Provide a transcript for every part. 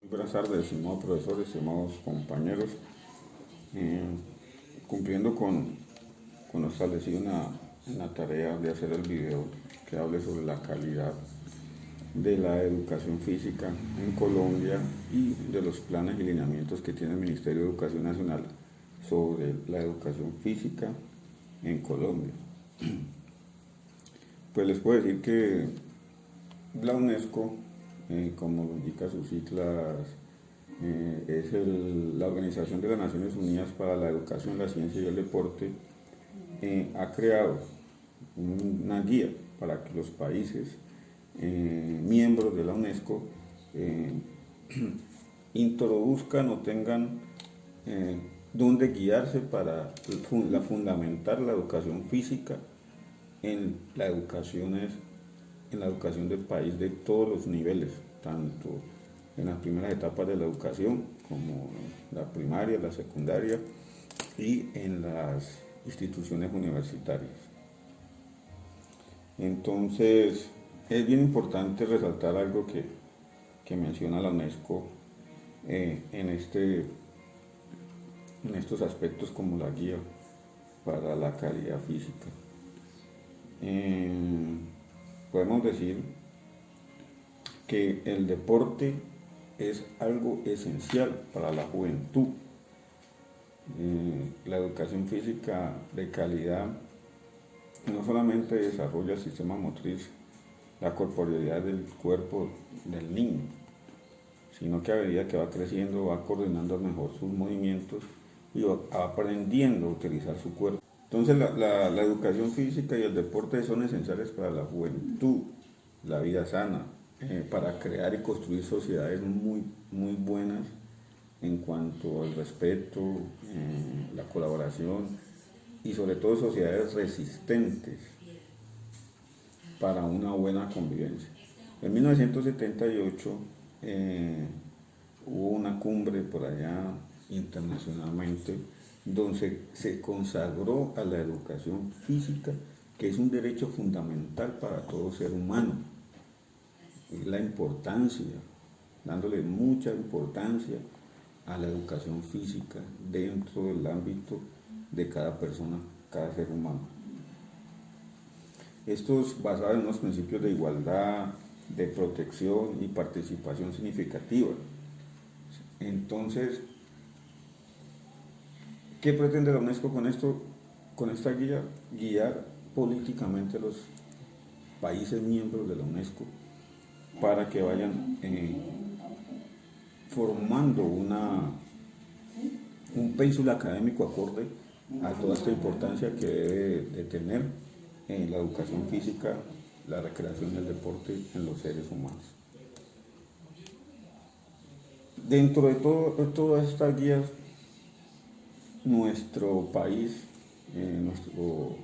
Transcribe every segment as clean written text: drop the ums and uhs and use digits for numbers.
Buenas tardes, estimados profesores, estimados compañeros. Eh, Cumpliendo con lo establecido en la tarea de hacer el video que hable sobre la calidad de la educación física en Colombia y de los planes y lineamientos que tiene el Ministerio de Educación Nacional sobre la educación física en Colombia. Pues les puedo decir que la UNESCO, como lo indica sus siglas, es la Organización de las Naciones Unidas para la Educación, la Ciencia y el Deporte. Ha creado una guía para que los países miembros de la UNESCO introduzcan o tengan donde guiarse para fundamentar la educación física en la educación del país de todos los niveles, tanto en las primeras etapas de la educación como la primaria, la secundaria y en las instituciones universitarias. Entonces, es bien importante resaltar algo que menciona la UNESCO en estos aspectos como la guía para la calidad física. Podemos decir que el deporte es algo esencial para la juventud. La educación física de calidad no solamente desarrolla el sistema motriz, la corporeidad del cuerpo del niño, sino que a medida que va creciendo va coordinando mejor sus movimientos y va aprendiendo a utilizar su cuerpo. Entonces la educación física y el deporte son esenciales para la juventud, la vida sana, para crear y construir sociedades muy buenas en cuanto al respeto, la colaboración y sobre todo sociedades resistentes para una buena convivencia. En 1978 hubo una cumbre por allá internacionalmente donde se consagró a la educación física, que es un derecho fundamental para todo ser humano. Y la importancia, dándole mucha importancia a la educación física dentro del ámbito de cada persona, cada ser humano. Esto es basado en unos principios de igualdad, de protección y participación significativa. Entonces, ¿qué pretende la UNESCO con esto? Con esta guía, guiar políticamente a los países miembros de la UNESCO para que vayan formando un pénsul académico acorde a toda esta importancia que debe de tener la educación física, la recreación y el deporte en los seres humanos. Dentro de todas estas guías, nuestro país, nuestro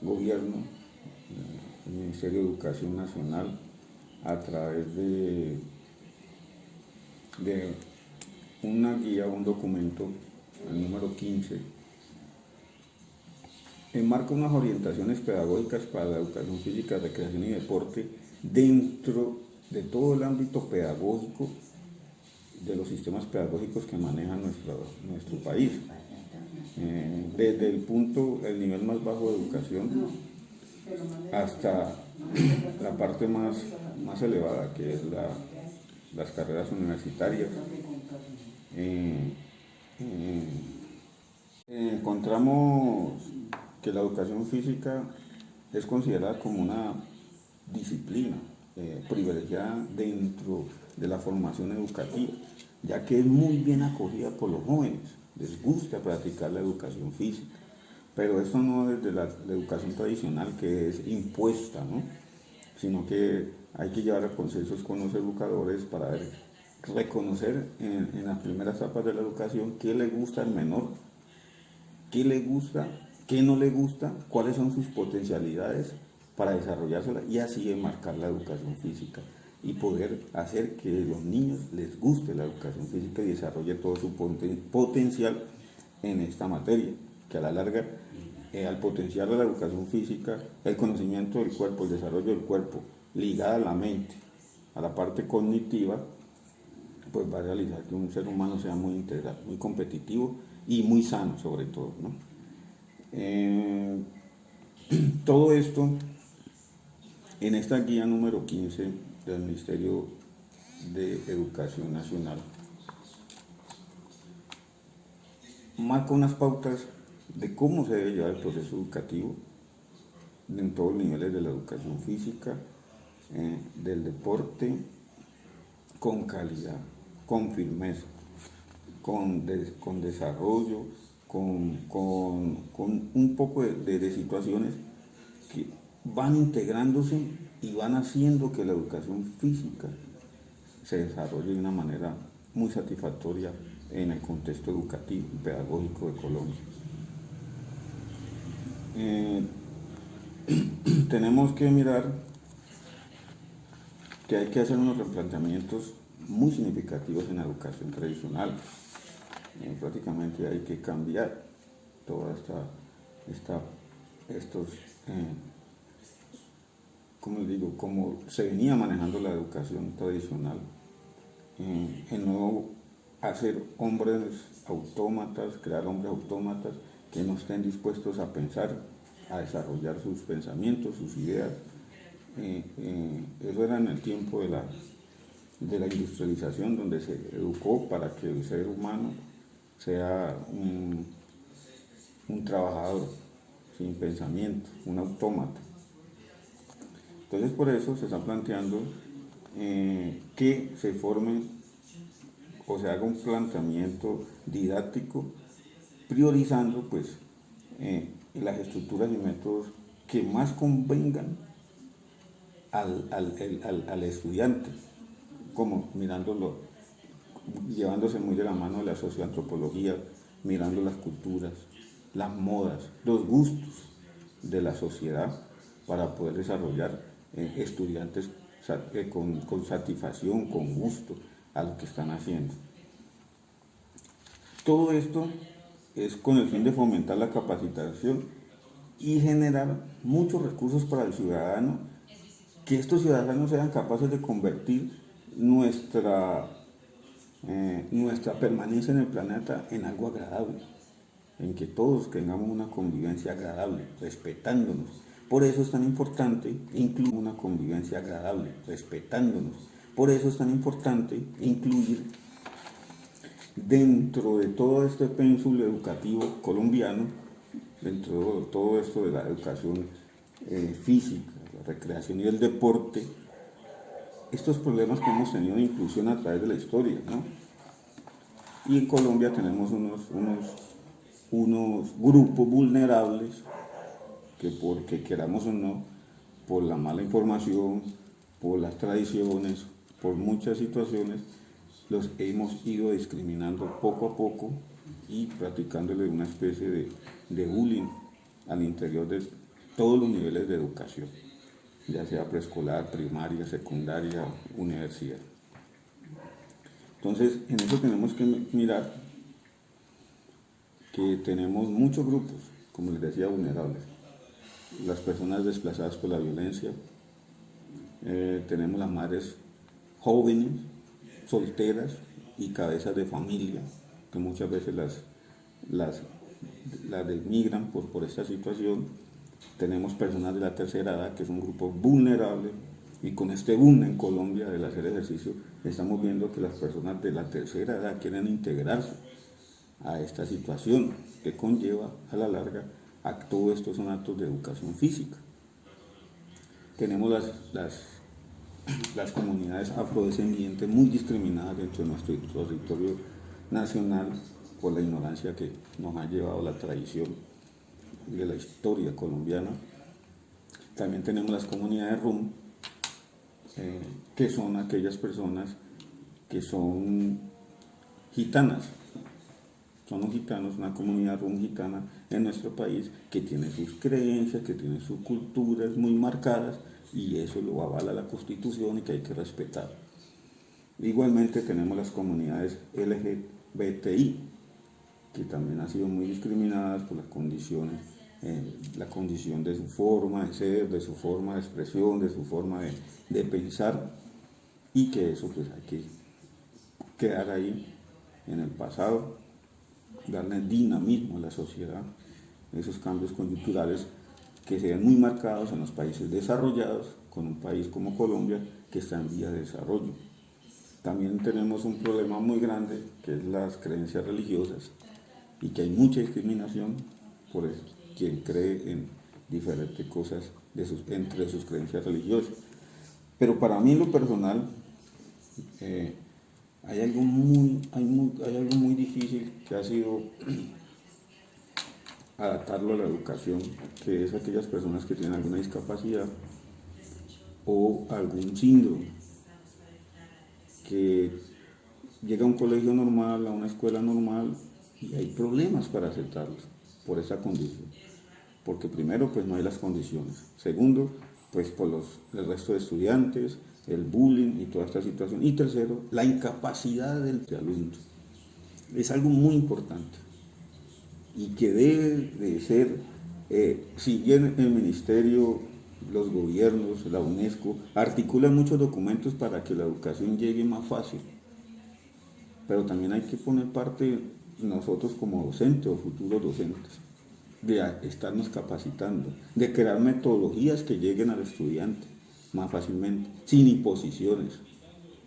gobierno, el Ministerio de Educación Nacional, a través de una guía, un documento, el número 15, enmarca unas orientaciones pedagógicas para la educación física, recreación y deporte dentro de todo el ámbito pedagógico de los sistemas pedagógicos que maneja nuestro país. Desde el nivel más bajo de educación hasta la parte más elevada, que es las carreras universitarias. Encontramos que la educación física es considerada como una disciplina privilegiada dentro de la formación educativa, ya que es muy bien acogida por los jóvenes, les gusta practicar la educación física, pero eso no es de la educación tradicional que es impuesta, ¿no? Sino que hay que llevar a consensos con los educadores para reconocer en las primeras etapas de la educación qué le gusta al menor, qué le gusta, qué no le gusta, cuáles son sus potencialidades para desarrollársela y así enmarcar la educación física y poder hacer que a los niños les guste la educación física y desarrolle todo su potencial en esta materia, que a la larga, al potenciar la educación física, el conocimiento del cuerpo, el desarrollo del cuerpo, ligada a la mente, a la parte cognitiva, pues va a realizar que un ser humano sea muy integral, muy competitivo y muy sano sobre todo, ¿no? Todo esto en esta guía número 15 del Ministerio de Educación Nacional marca unas pautas de cómo se debe llevar el proceso educativo en todos los niveles de la educación física, del deporte, con calidad, con firmeza, con desarrollo, con un poco de situaciones que van integrándose y van haciendo que la educación física se desarrolle de una manera muy satisfactoria en el contexto educativo y pedagógico de Colombia. Tenemos que mirar que hay que hacer unos replanteamientos muy significativos en la educación tradicional. Prácticamente hay que cambiar toda estos, como digo, como se venía manejando la educación tradicional, en no hacer hombres autómatas, crear hombres autómatas que no estén dispuestos a pensar, a desarrollar sus pensamientos, sus ideas. Eso era en el tiempo de la industrialización, donde se educó para que el ser humano sea un trabajador sin pensamiento, un autómata. Entonces por eso se está planteando que se forme o se haga un planteamiento didáctico priorizando pues las estructuras y métodos que más convengan al estudiante, como mirándolo, llevándose muy de la mano de la socioantropología, mirando las culturas, las modas, los gustos de la sociedad para poder desarrollar estudiantes con satisfacción, con gusto a lo que están haciendo. Todo esto es con el fin de fomentar la capacitación y generar muchos recursos para el ciudadano, que estos ciudadanos sean capaces de convertir nuestra permanencia en el planeta en algo agradable, en que todos tengamos una convivencia agradable, respetándonos. Por eso es tan importante incluir una convivencia agradable, respetándonos. Por eso es tan importante incluir dentro de todo este pénsul educativo colombiano, dentro de todo esto de la educación física, la recreación y el deporte, estos problemas que hemos tenido de inclusión a través de la historia, ¿no? Y en Colombia tenemos unos grupos vulnerables que, porque queramos o no, por la mala información, por las tradiciones, por muchas situaciones, los hemos ido discriminando poco a poco y practicándole una especie de bullying al interior de todos los niveles de educación, ya sea preescolar, primaria, secundaria, universidad. Entonces, en eso tenemos que mirar que tenemos muchos grupos, como les decía, vulnerables. Las personas desplazadas por la violencia, tenemos las madres jóvenes, solteras y cabezas de familia, que muchas veces las desmigran por esta situación. Tenemos personas de la tercera edad, que es un grupo vulnerable, y con este boom en Colombia del hacer ejercicio, estamos viendo que las personas de la tercera edad quieren integrarse a esta situación que conlleva a la larga a todos estos son actos de educación física. Tenemos las comunidades afrodescendientes muy discriminadas dentro de nuestro territorio nacional por la ignorancia que nos ha llevado la tradición de la historia colombiana. También tenemos las comunidades RUM, que son aquellas personas que son gitanas. Son los gitanos, una comunidad RUM gitana en nuestro país que tiene sus creencias, que tiene sus culturas muy marcadas, y eso lo avala la Constitución y que hay que respetar. Igualmente tenemos las comunidades LGBTI, que también han sido muy discriminadas por las condiciones, la condición de su forma de ser, de su forma de expresión, de su forma de pensar, y que eso pues hay que quedar ahí en el pasado, darle dinamismo a la sociedad, esos cambios coyunturales que se ven muy marcados en los países desarrollados, con un país como Colombia que está en vía de desarrollo. También tenemos un problema muy grande que es las creencias religiosas y que hay mucha discriminación por quien cree en diferentes cosas entre sus creencias religiosas. Pero para mí en lo personal hay algo muy difícil que ha sido adaptarlo a la educación, que es aquellas personas que tienen alguna discapacidad o algún síndrome, que llega a un colegio normal, a una escuela normal, y hay problemas para aceptarlos por esa condición. Porque primero, pues no hay las condiciones. Segundo, pues por el resto de estudiantes, el bullying y toda esta situación. Y tercero, la incapacidad del alumno. Es algo muy importante y que debe de ser, si bien el ministerio, los gobiernos, la UNESCO, articulan muchos documentos para que la educación llegue más fácil, pero también hay que poner parte nosotros como docentes o futuros docentes, de estarnos capacitando, de crear metodologías que lleguen al estudiante más fácilmente, sin imposiciones,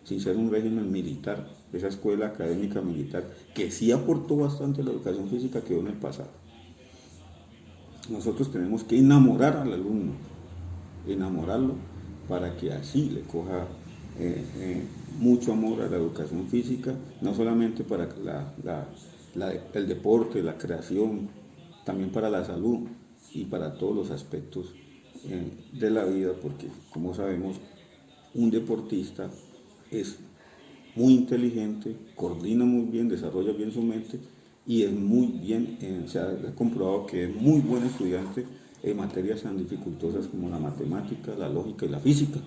sin ser un régimen militar, esa escuela académica militar, que sí aportó bastante a la educación física, quedó en el pasado. Nosotros tenemos que enamorar al alumno, enamorarlo para que así le coja mucho amor a la educación física, no solamente para el deporte, la creación, también para la salud y para todos los aspectos de la vida, porque como sabemos, un deportista es muy inteligente, coordina muy bien, desarrolla bien su mente y es muy bien, se ha comprobado que es muy buen estudiante en materias tan dificultosas como la matemática, la lógica y la física.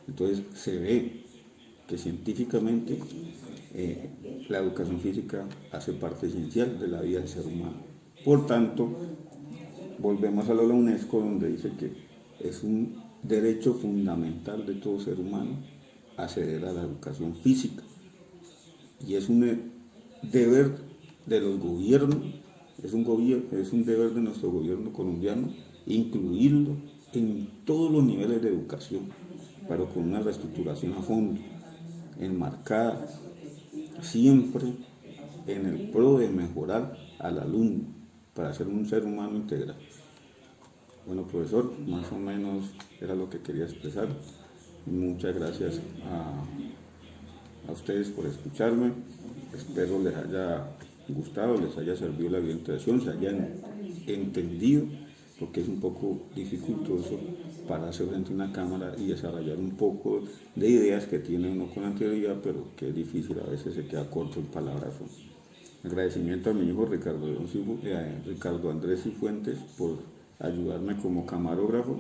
Entonces se ve que científicamente la educación física hace parte esencial de la vida del ser humano. Por tanto, volvemos a la UNESCO, donde dice que es un derecho fundamental de todo ser humano acceder a la educación física. Y es un deber de los gobiernos, es un deber de nuestro gobierno colombiano incluirlo en todos los niveles de educación, pero con una reestructuración a fondo, enmarcada siempre en el pro de mejorar al alumno para ser un ser humano integral. Bueno, profesor, más o menos era lo que quería expresar. Muchas gracias a ustedes por escucharme. Espero les haya gustado, les haya servido la orientación, se hayan entendido, porque es un poco dificultoso pararse frente a una cámara y desarrollar un poco de ideas que tiene uno con anterioridad, pero que es difícil, a veces se queda corto el palabras. Agradecimiento a mi hijo Ricardo Andrés Cifuentes por ayudarme como camarógrafo